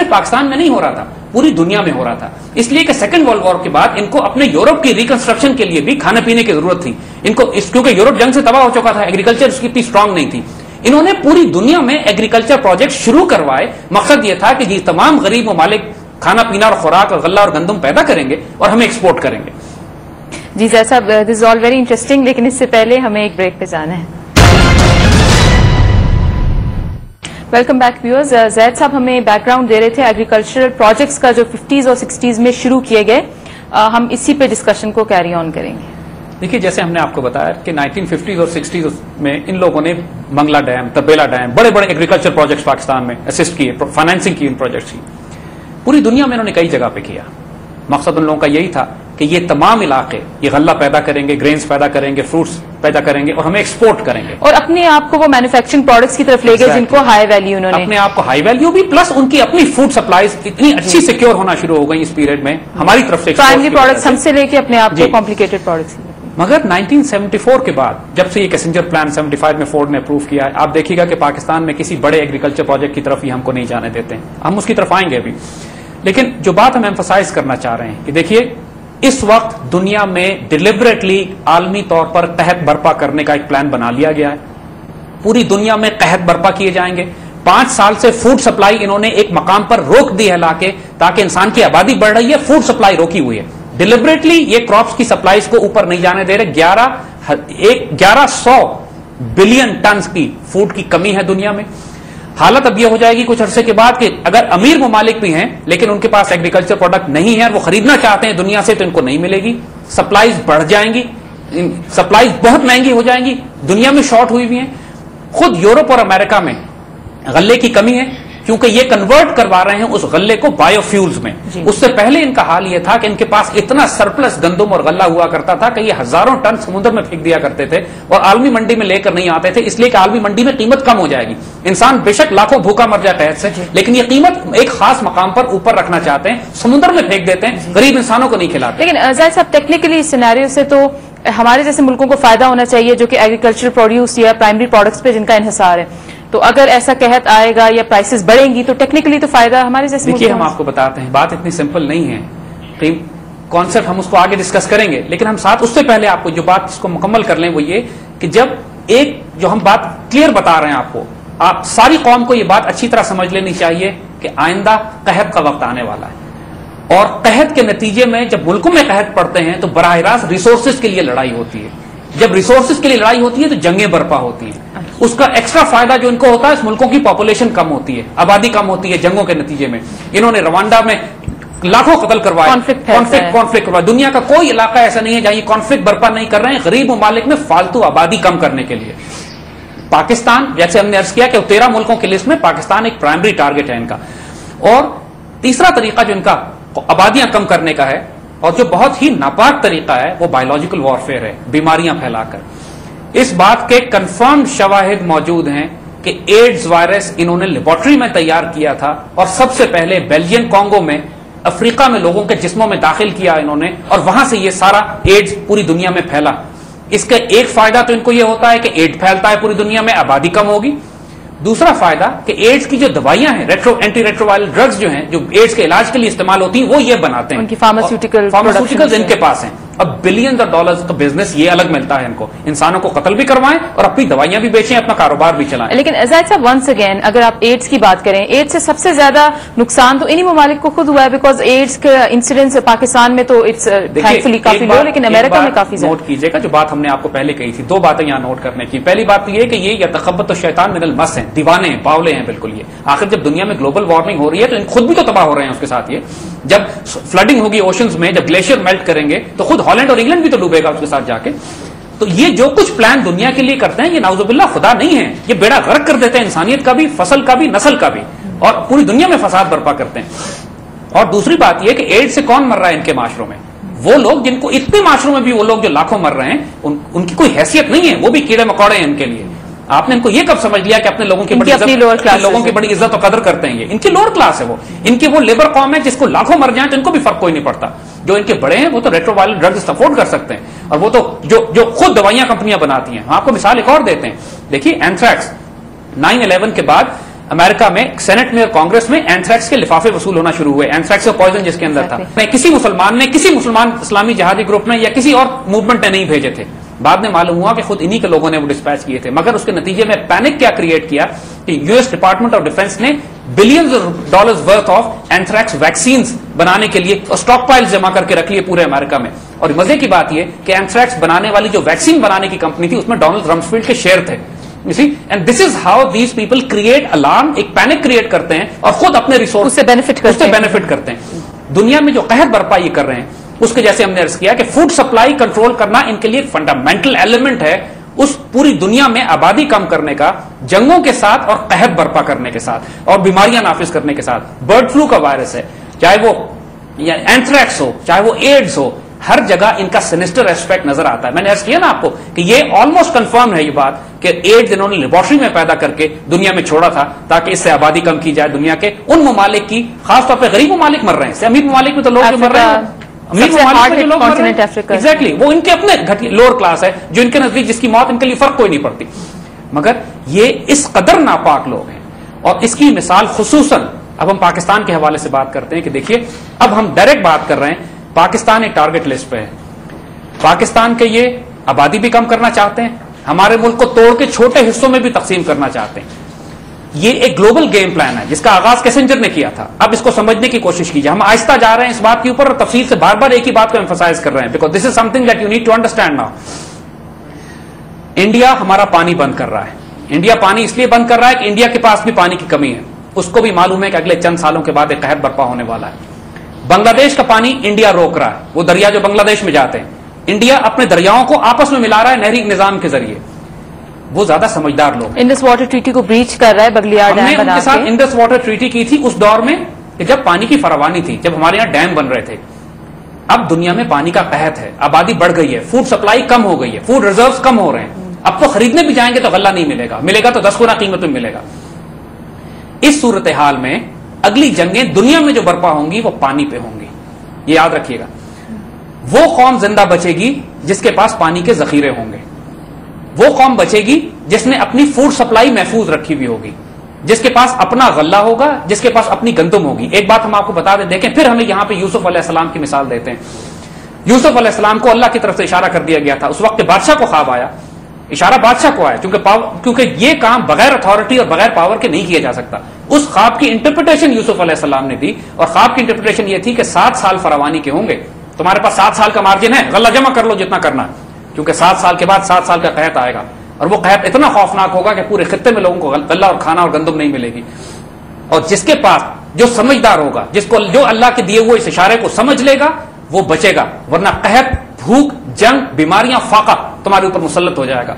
सिर्फ पाकिस्तान में नहीं हो रहा था, पूरी दुनिया में हो रहा था। इसलिए कि सेकंड वर्ल्ड वॉर के बाद इनको अपने यूरोप की रिकंस्ट्रक्शन के लिए भी खाने पीने की जरूरत थी इनको, क्योंकि यूरोप जंग से तबाह हो चुका था, एग्रीकल्चर उसकी इतनी स्ट्रांग नहीं थी। इन्होंने पूरी दुनिया में एग्रीकल्चर प्रोजेक्ट शुरू करवाए। मकसद यह था कि ये तमाम गरीब ममालिक खाना पीना और खुराक और गल्ला और गंदम पैदा करेंगे और हमें एक्सपोर्ट करेंगे। जी जैद साहब, this is all very interesting, लेकिन इससे पहले हमें एक ब्रेक पे जाना है। Welcome back viewers. जैद साहब हमें बैकग्राउंड दे रहे थे एग्रीकल्चरल प्रोजेक्ट्स का जो 50s और 60s में शुरू किए गए। हम इसी पे डिस्कशन को कैरी ऑन करेंगे। देखिए, जैसे हमने आपको बताया कि 1950s और 60s में इन लोगों ने मंगला डैम, तबेला डैम, बड़े बड़े एग्रीकल्चर प्रोजेक्ट्स पाकिस्तान में असिस्ट किए, फाइनेंसिंग की इन प्रोजेक्ट्स की। पूरी दुनिया में इन्होंने कई जगह पे किया। मकसद उन लोगों का यही था कि ये तमाम इलाके ये गल्ला पैदा करेंगे, ग्रेन्स पैदा करेंगे, फ्रूट्स पैदा करेंगे और हमें एक्सपोर्ट करेंगे और अपने आप को वो मैन्युफैक्चरिंग प्रोडक्ट्स की तरफ ले गए जिनको हाई वैल्यू उन्होंने, अपने आप को हाई वैल्यू भी, प्लस उनकी अपनी फूड सप्लाईज इतनी अच्छी सिक्योर होना शुरू हो गई इस पीरियड में हमारी तरफ से, प्राइमरी प्रोडक्ट्स हमसे लेके अपने आप को कॉम्प्लिकेटेड प्रोडक्ट्स। मगर 1974 के बाद जब से ये कैसेंजर प्लान 75 में फोर्ड ने अप्रूव किया है, आप देखिएगा कि पाकिस्तान में किसी बड़े एग्रीकल्चर प्रोजेक्ट की तरफ ही हमको नहीं जाने देते हैं। हम उसकी तरफ आएंगे अभी, लेकिन जो बात हम एम्फसाइज करना चाह रहे हैं कि देखिए, इस वक्त दुनिया में डिलिबरेटली आलमी तौर पर कहत बर्पा करने का एक प्लान बना लिया गया है। पूरी दुनिया में कहत बर्पा किए जाएंगे। 5 साल से फूड सप्लाई इन्होंने एक मकाम पर रोक दी है लाके, ताकि इंसान की आबादी बढ़ रही है, फूड सप्लाई रोकी हुई है। डिलिबरेटली ये क्रॉप्स की सप्लाईज को ऊपर नहीं जाने दे रहे। 1100 बिलियन टन की फूड की कमी है दुनिया में। हालत अब यह हो जाएगी कुछ अरसे के बाद कि अगर अमीर ममालिक भी हैं लेकिन उनके पास एग्रीकल्चर प्रोडक्ट नहीं है और वो खरीदना चाहते हैं दुनिया से, तो इनको नहीं मिलेगी। सप्लाईज बढ़ जाएंगी, सप्लाईज बहुत महंगी हो जाएंगी, दुनिया में शॉर्ट हुई भी है। खुद यूरोप और अमेरिका में गल्ले की कमी है, क्योंकि ये कन्वर्ट करवा रहे हैं उस गल्ले को बायोफ्यूल्स में। उससे पहले इनका हाल यह था कि इनके पास इतना सरप्लस गंदम और गल्ला हुआ करता था कि ये हजारों टन समुद्र में फेंक दिया करते थे और आलमी मंडी में लेकर नहीं आते थे, इसलिए कि आलमी मंडी में कीमत कम हो जाएगी। इंसान बेशक लाखों भूखा मर जाए कहत से, लेकिन ये कीमत एक खास मकाम पर ऊपर रखना चाहते हैं, समुद्र में फेंक देते हैं, गरीब इंसानों को नहीं खिलाते। लेकिन जैद साहब, टेक्निकली इस सिनेरियो से तो हमारे जैसे मुल्कों को फायदा होना चाहिए जो कि एग्रीकल्चर प्रोड्यूस या प्राइमरी प्रोडक्ट्स पे जिनका इन्हिसार है। तो अगर ऐसा कहत आएगा या प्राइसेस बढ़ेंगी तो टेक्निकली तो फायदा हमारे जैसे। देखिए, हम आपको बताते हैं, बात इतनी सिंपल नहीं है। कॉन्सेप्ट हम उसको आगे डिस्कस करेंगे, लेकिन हम साथ उससे पहले आपको जो बात इसको मुकम्मल कर लें वो ये कि जब एक जो हम बात क्लियर बता रहे हैं आपको, आप सारी कौम को ये बात अच्छी तरह समझ लेनी चाहिए कि आइंदा कहत का वक्त आने वाला है और कहत के नतीजे में जब मुल्कों में कहत पड़ते हैं तो बराह रास्त रिसोर्सेज के लिए लड़ाई होती है। जब रिसोर्सेज के लिए लड़ाई होती है तो जंगें बर्पा होती हैं। उसका एक्स्ट्रा फायदा जो इनको होता है, इस मुल्कों की पॉपुलेशन कम होती है, आबादी कम होती है जंगों के नतीजे में। इन्होंने रवांडा में लाखों कत्ल करवाए, कॉन्फ्लिक्ट करवाए। दुनिया का कोई इलाका ऐसा नहीं है जहां ये कॉन्फ्लिक्ट बर्पा नहीं कर रहे हैं गरीब ममालिक में फालतू आबादी कम करने के लिए। पाकिस्तान, जैसे हमने अर्ज किया कि 13 मुल्कों की लिस्ट में पाकिस्तान एक प्राइमरी टारगेट है इनका। और तीसरा तरीका जो इनका आबादियां कम करने का है और जो बहुत ही नापाक तरीका है वो बायोलॉजिकल वॉरफेयर है, बीमारियां फैलाकर। इस बात के कंफर्म शवाहिद मौजूद हैं कि एड्स वायरस इन्होंने लेबोरेटरी में तैयार किया था और सबसे पहले बेल्जियन कॉन्गो में, अफ्रीका में लोगों के जिस्मों में दाखिल किया इन्होंने और वहां से ये सारा एड्स पूरी दुनिया में फैला। इसका एक फायदा तो इनको ये होता है कि एड्स फैलता है पूरी दुनिया में, आबादी कम होगी। दूसरा फायदा कि एड्स की जो दवाइयां हैं, एंटी रेट्रोवायरल ड्रग्स जो हैं, जो एड्स के इलाज के लिए इस्तेमाल होती हैं, वो ये बनाते हैं। उनकी फार्मास्यूटिकल्स इनके पास हैं। अब बिलियंस ऑफ डॉलर्स का बिजनेस ये अलग मिलता है इनको, इंसानों को कत्ल भी करवाएं और अपनी दवाइयां भी बेचें, अपना कारोबार भी चलाएं। लेकिन जैद साहब, वंस अगेन अगर आप एड्स की बात करें, एड्स से सबसे ज्यादा नुकसान तो इन्हीं ममालिक को खुद हुआ है, बिकॉज एड्स का इंसिडेंस पाकिस्तान में तो इट्स थैंकफुली काफी लो, लेकिन अमेरिका में काफी ज्यादा। नोट कीजिएगा जो बात हमने आपको पहले कही थी, 2 बातें यहां नोट करने की। पहली बात तो ये कि ये यतखब्बतु शैतान मिनल मस हैं, दीवाने हैं, बावले हैं बिल्कुल ये। आखिर जब दुनिया में ग्लोबल वार्मिंग हो रही है तो खुद भी तो तबाह हो रहे हैं उसके साथ। ये जब फ्लडिंग होगी ओशंस में, जब ग्लेशियर मेल्ट करेंगे तो खुद हॉलैंड और इंग्लैंड भी तो डूबेगा उसके साथ जाके। तो ये जो कुछ प्लान दुनिया के लिए करते हैं ये नाउजुबिल्लाह खुदा नहीं है, ये बेड़ा गर्क कर देते हैं इंसानियत का भी, फसल का भी, नस्ल का भी, और पूरी दुनिया में फसाद बर्पा करते हैं। और दूसरी बात यह कि एड्स से कौन मर रहा है इनके माशरों में? वो लोग जिनको, इतने माशरों में भी वो लोग जो लाखों मर रहे हैं, उनकी कोई हैसियत नहीं है, वो भी कीड़े मकोड़े हैं इनके लिए। आपने इनको ये कब समझ लिया कि अपने लोगों की बड़ी इज्जत और कदर करते हैं? ये इनकी लोअर क्लास है, वो इनकी वो लेबर कॉम है जिसको लाखों मर जाए तो इनको भी फर्क कोई नहीं पड़ता। जो इनके बड़े हैं वो तो रेट्रोवायरल ड्रग्स अफोर्ड कर सकते हैं, और वो तो जो खुद दवाइयां कंपनियां बनाती हैं। हम आपको मिसाल एक और देते हैं, देखिए एंथ्रैक्स 9/11 के बाद अमेरिका में सेनेट में और कांग्रेस में एंथ्रैक्स के लिफाफे वसूल होना शुरू हुए, एंथ्रैक्स का पॉइजन जिसके अंदर था। किसी मुसलमान इस्लामी जिहादी ग्रुप ने या किसी और मूवमेंट ने नहीं भेजे थे। बाद में मालूम हुआ कि खुद इन्हीं के लोगों ने वो डिस्पैच किए थे, मगर उसके नतीजे में पैनिक क्या क्रिएट किया कि यूएस डिपार्टमेंट ऑफ डिफेंस ने billions of dollars worth of anthrax vaccine बनाने के लिए स्टॉक पाइल जमा करके रख लिए पूरे अमेरिका में। और मजे की बात यह कि एंथ्रैक्स बनाने वाली जो वैक्सीन बनाने की कंपनी थी उसमें डोनाल्ड रम्सफील्ड के शेयर थे। You see, and this is how these people create alarm, एक पैनिक क्रिएट करते हैं और खुद अपने रिसोर्स उससे बेनिफिट करते हैं। दुनिया में जो कहर बर्पा ये कर रहे हैं उसके जैसे हमने अर्ज किया कि फूड सप्लाई कंट्रोल करना इनके लिए फंडामेंटल एलिमेंट है उस पूरी दुनिया में आबादी कम करने का, जंगों के साथ और कहर बर्पा करने के साथ और बीमारियां नाफिज करने के साथ। बर्ड फ्लू का वायरस है, चाहे वो एंथ्रैक्स हो, चाहे वो एड्स हो, हर जगह इनका सिनिस्टर एस्पेक्ट नजर आता है। मैंने अर्ज किया ना आपको कि ये ऑलमोस्ट कंफर्म है ये बात कि एड्स इन्होंने लेबोरेटरी में पैदा करके दुनिया में छोड़ा था ताकि इससे आबादी कम की जाए दुनिया के उन ममालिक की, खासतौर पर गरीब ममालिक मर रहे हैं। अमीर ममालिक में तो लोग मर रहे हैं, एग्जैक्टली वो इनके अपने लोअर क्लास है जो इनके नजदीक जिसकी मौत इनके लिए फर्क कोई नहीं पड़ती। मगर ये इस कदर नापाक लोग हैं और इसकी मिसाल खुसूसन अब हम पाकिस्तान के हवाले से बात करते हैं कि देखिए अब हम डायरेक्ट बात कर रहे हैं, पाकिस्तान एक टारगेट लिस्ट पे है। पाकिस्तान के ये आबादी भी कम करना चाहते हैं, हमारे मुल्क को तोड़ के छोटे हिस्सों में भी तकसीम करना चाहते हैं। ये एक ग्लोबल गेम प्लान है जिसका आगाज किसिंजर ने किया था। अब इसको समझने की कोशिश कीजिए, हम आहिस्ता जा रहे हैं इस बात के ऊपर और तफसील से बार बार एक ही बात को एम्फसाइज कर रहे हैं because this is something that you need to understand now. India हमारा पानी बंद कर रहा है। इंडिया पानी इसलिए बंद कर रहा है कि इंडिया के पास भी पानी की कमी है। उसको भी मालूम है कि अगले चंद सालों के बाद एक कहर बर्पा होने वाला है। बांग्लादेश का पानी इंडिया रोक रहा है, वो दरिया जो बांग्लादेश में जाते हैं, इंडिया अपने दरियाओं को आपस में मिला रहा है नहरी निजाम के जरिए। वो ज्यादा समझदार लोग। इंडस वाटर ट्रीटी को ब्रीच कर रहा है बगलियार डैम बना के। उनके साथ इंडस वाटर ट्रीटी की थी उस दौर में कि जब पानी की फरावानी थी, जब हमारे यहां डैम बन रहे थे। अब दुनिया में पानी का कहत है, आबादी बढ़ गई है, फूड सप्लाई कम हो गई है, फूड रिजर्व्स कम हो रहे हैं। अब तो खरीदने भी जाएंगे तो गल्ला नहीं मिलेगा, मिलेगा तो 10 गुना कीमत में मिलेगा। इस सूरत हाल में अगली जंगें दुनिया में जो बर्पा होंगी वो पानी पे होंगी, ये याद रखिएगा। वो कौम जिंदा बचेगी जिसके पास पानी के जखीरे होंगे, वो कौम बचेगी जिसने अपनी फूड सप्लाई महफूज रखी हुई होगी, जिसके पास अपना गल्ला होगा, जिसके पास अपनी गंदम होगी। एक बात हम आपको बता दें, देखें फिर हमें यहां पे यूसुफ अलैहिस्सलाम की मिसाल देते हैं। यूसुफ अलैहिस्सलाम को अल्लाह की तरफ से इशारा कर दिया गया था। उस वक्त बादशाह को ख्वाब आया, इशारा बादशाह को आया क्योंकि ये काम बगैर अथॉरिटी और बगैर पावर के नहीं किया जा सकता। उस ख्वाब की इंटरप्रिटेशन यूसुफ अलैहिस्सलाम ने दी और ख्वाब की इंटरप्रिटेशन ये थी कि 7 साल फरावानी के होंगे, तुम्हारे पास 7 साल का मार्जिन है, गल्ला जमा कर लो जितना करना, क्योंकि 7 साल के बाद 7 साल का कहत आएगा और वो कहत इतना खौफनाक होगा कि पूरे खित्ते में लोगों को गल्ला और खाना और गंदम नहीं मिलेगी। और जिसके पास जो समझदार होगा, जो अल्लाह के दिए हुए इस इशारे को समझ लेगा, वो बचेगा, वरना कहत, भूख, जंग, बीमारियां, फाका तुम्हारे ऊपर मुसल्लत हो जाएगा।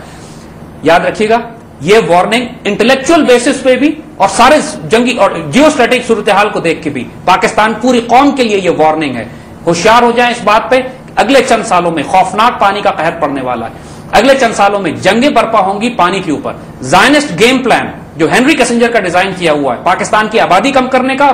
याद रखिएगा, ये वार्निंग इंटेलेक्चुअल बेसिस पे भी और सारे जंगी और जियो स्ट्रेटेजिक सूरत हाल को देख के भी पाकिस्तान पूरी कौम के लिए ये वार्निंग है। होशियार हो जाए इस बात पे, अगले चंद सालों में खौफनाक पानी का कहर पड़ने वाला है। अगले चंद सालों में जंगें बर्पा होंगी पानी के ऊपर। जायनिस्ट गेम प्लान जो हेनरी किसिंजर का डिजाइन किया हुआ है पाकिस्तान की आबादी कम करने का,